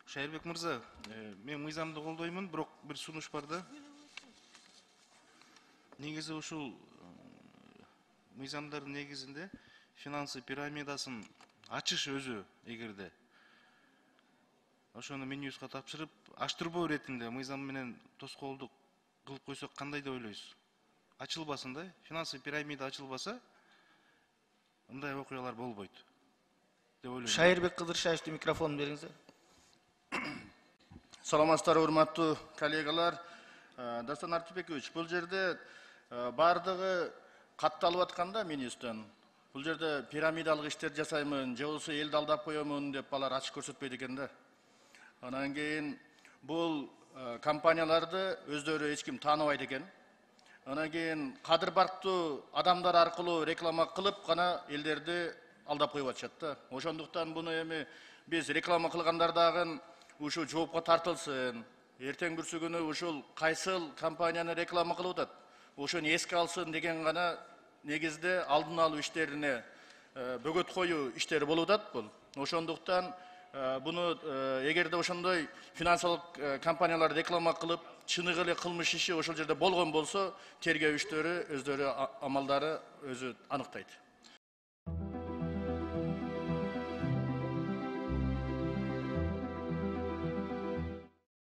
Шайырбек мырза, мен мыйзамды колдоймун, бирок бир сунуш бар да. Негизи ушул мыйзамдардын негизинде финансы пирамидасын ачыш өзү эгерде ошону Минюстка тапшырып, аштырбоо иретинде мыйзам менен тоскоолдук кылып койсок кандай деп ойлойсуз? Ачылбасын да, финансы пирамида ачылбаса, мындай окуялар болбойт деп ойлойм. Шайырбек Кыдыршаевди микрофон бериңиздер. Саламатсыздар, урматтуу коллегалар. Дастан Артипбекович, бул жерде бардыгы катталып атканда Минюсттан, бул жерде пирамидалык иштер жасаймын, же болбосо элди алдап коёмун деп алар ачык көрсөтпөйт экен да. Анан кийин бул компанияларды өздөрү эч ким тааныбайт экен. Анан кийин кадыр барктуу адамдар аркылуу реклама кылып гана элдерди алдап коюп атышат да. Ошондуктан буну эми биз реклама кылгандардагы ушул жоопко тартылсын. Эртең бүрсү күнү ушул кайсыл компанияны реклама кылып атат, ошону эске алсын деген гана негизде алдын алуу иштерине бөгөт коюу иштери болуп атат бул. Ошондуктан буну эгерде ошондой финансылык компаниялар реклама кылып, чыныгы эле кылмыш иши ошол жерде болгон болсо, тергөө иштери өздөрү амалдары өзү аныктайт.